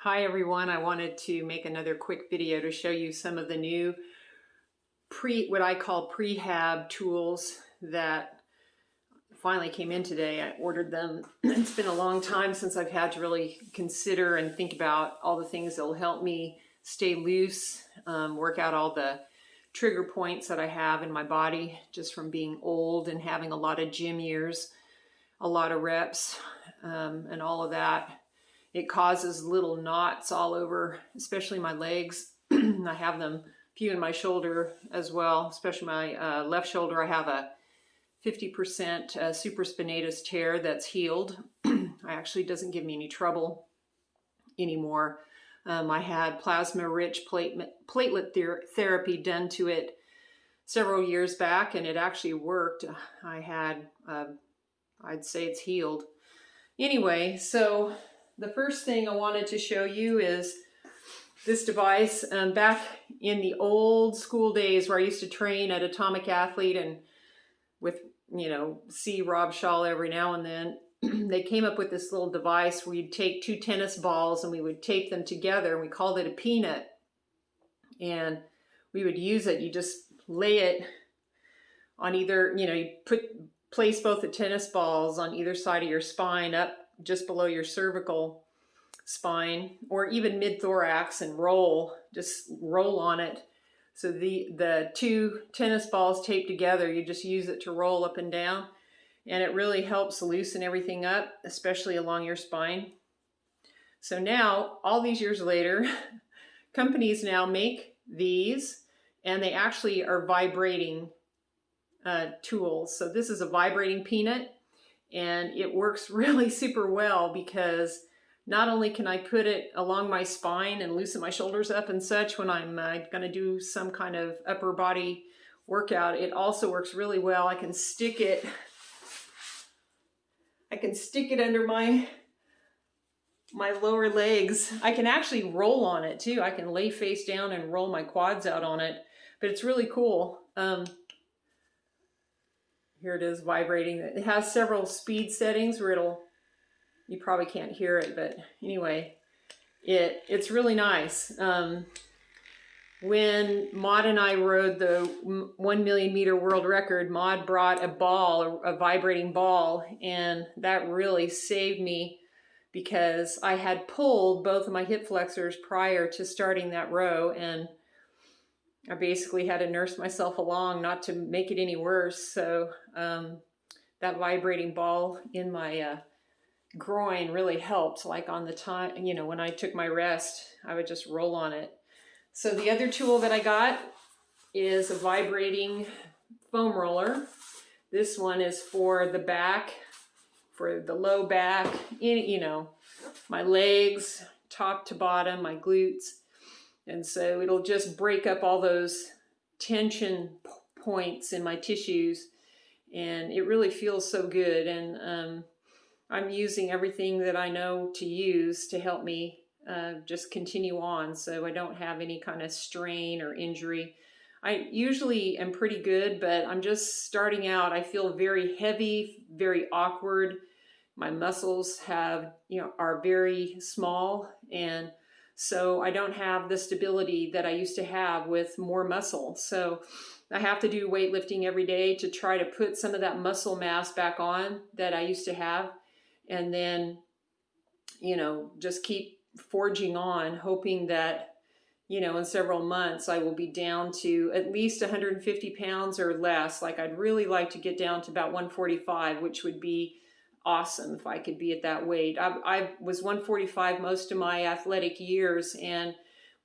Hi everyone, I wanted to make another quick video to show you some of the new what I call PreHab tools that finally came in today. I ordered them. It's been a long time since I've had to really consider and think about all the things that will help me stay loose, work out all the trigger points that I have in my body just from being old and having a lot of gym years, a lot of reps, and all of that. It causes little knots all over, especially my legs. I have them a few in my shoulder as well, especially my left shoulder. I have a 50% supraspinatus tear that's healed. Actually doesn't give me any trouble anymore. I had plasma-rich platelet therapy done to it several years back, and it actually worked. I'd say it's healed. Anyway, so the first thing I wanted to show you is this device. Back in the old school days where I used to train at Atomic Athlete and with, see Rob Shaw every now and then, they came up with this little device where you'd take two tennis balls and we would tape them together, and we called it a peanut. And we would use it. You just lay it on either, you place both the tennis balls on either side of your spine up just below your cervical spine, or even mid-thorax, and just roll on it. So the two tennis balls taped together, you just use it to roll up and down, and it really helps loosen everything up, especially along your spine. So now, all these years later, companies now make these, and they actually are vibrating tools. So this is a vibrating peanut, and it works really super well because not only can I put it along my spine and loosen my shoulders up and such when I'm going to do some kind of upper body workout, it also works really well. I can stick it under my lower legs. I can actually roll on it too. I can lay face down and roll my quads out on it, but it's really cool. Here it is vibrating. It has several speed settings where you probably can't hear it, but anyway, it's really nice. When Maud and I rode the 1 million meter world record, Maud brought a vibrating ball, and that really saved me because I had pulled both of my hip flexors prior to starting that row, and I basically had to nurse myself along not to make it any worse. So that vibrating ball in my groin really helped. Like on the time, when I took my rest, I would just roll on it. So the other tool that I got is a vibrating foam roller. This one is for the back, for the low back, my legs, top to bottom, my glutes. And so it'll just break up all those tension points in my tissues, and it really feels so good. And I'm using everything that I know to use to help me just continue on, so I don't have any kind of strain or injury. I usually am pretty good, but I'm just starting out. I feel very heavy, very awkward. My muscles are very small, and so I don't have the stability that I used to have with more muscle. So I have to do weightlifting every day to try to put some of that muscle mass back on that I used to have. And then, just keep forging on, hoping that, in several months I will be down to at least 150 pounds or less. Like, I'd really like to get down to about 145, which would be awesome if I could be at that weight. I was 145 most of my athletic years, and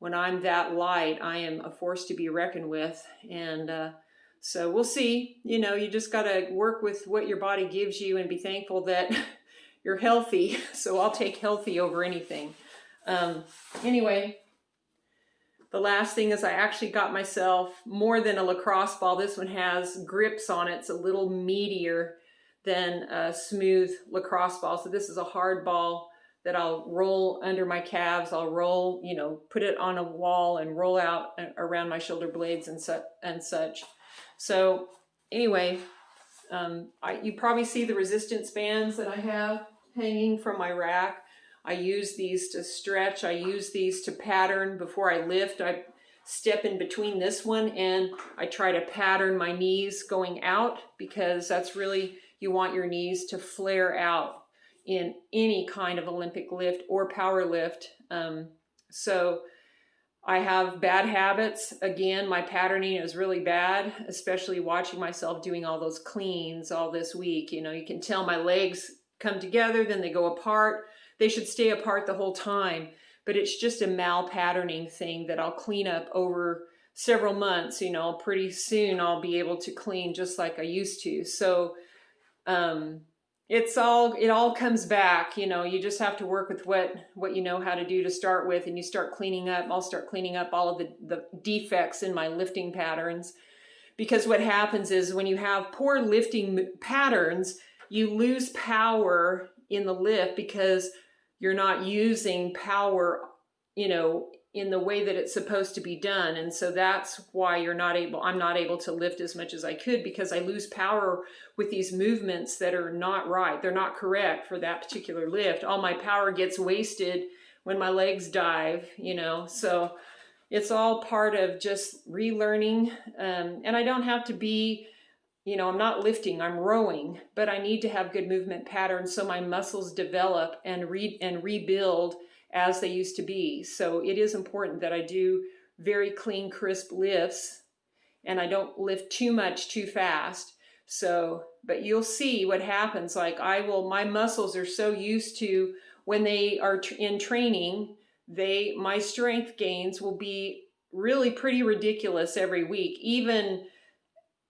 when I'm that light, I am a force to be reckoned with. And so we'll see. You just got to work with what your body gives you and be thankful that you're healthy. So I'll take healthy over anything. Anyway, the last thing is I actually got myself more than a lacrosse ball. This one has grips on it. It's a little meatier than a smooth lacrosse ball. So this is a hard ball that I'll roll under my calves. I'll roll, put it on a wall and roll out around my shoulder blades and such. So anyway, you probably see the resistance bands that I have hanging from my rack. I use these to stretch. I use these to pattern before I lift. I step in between this one and I try to pattern my knees going out, because that's really, you want your knees to flare out in any kind of Olympic lift or power lift. So I have bad habits. Again, my patterning is really bad, especially watching myself doing all those cleans all this week. You know, you can tell my legs come together, then they go apart. They should stay apart the whole time, but it's just a mal-patterning thing that I'll clean up over several months. You know, pretty soon I'll be able to clean just like I used to. So it all comes back. You know, you just have to work with what you know how to do to start with, and you start cleaning up. I'll start cleaning up all of the defects in my lifting patterns, because what happens is when you have poor lifting patterns, you lose power in the lift because you're not using power, you know, in the way that it's supposed to be done. And so that's why I'm not able to lift as much as I could, because I lose power with these movements that are not right. They're not correct for that particular lift. All my power gets wasted when my legs dive, you know. So it's all part of just relearning. And I don't have to be, you know, I'm not lifting, I'm rowing, but I need to have good movement patterns so my muscles develop and rebuild as they used to be. So it is important that I do very clean, crisp lifts, and I don't lift too much too fast. So, but you'll see what happens. Like my muscles are so used to, when they are in training, my strength gains will be really pretty ridiculous every week, even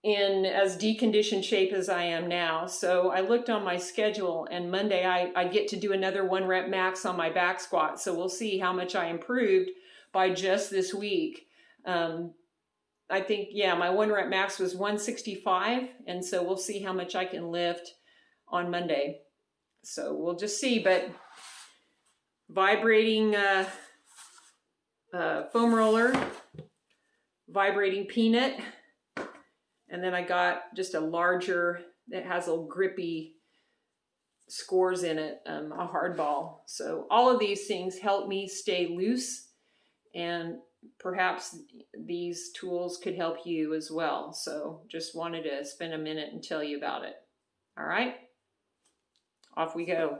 in as deconditioned shape as I am now. So I looked on my schedule, and Monday I get to do another 1 rep max on my back squat. So we'll see how much I improved by just this week. I think, yeah, my 1 rep max was 165. And so we'll see how much I can lift on Monday. So we'll just see. But vibrating foam roller, vibrating peanut, and then I got just a larger, that has a grippy scores in it, a hard ball. So all of these things help me stay loose, and perhaps these tools could help you as well. So just wanted to spend a minute and tell you about it. All right, off we go.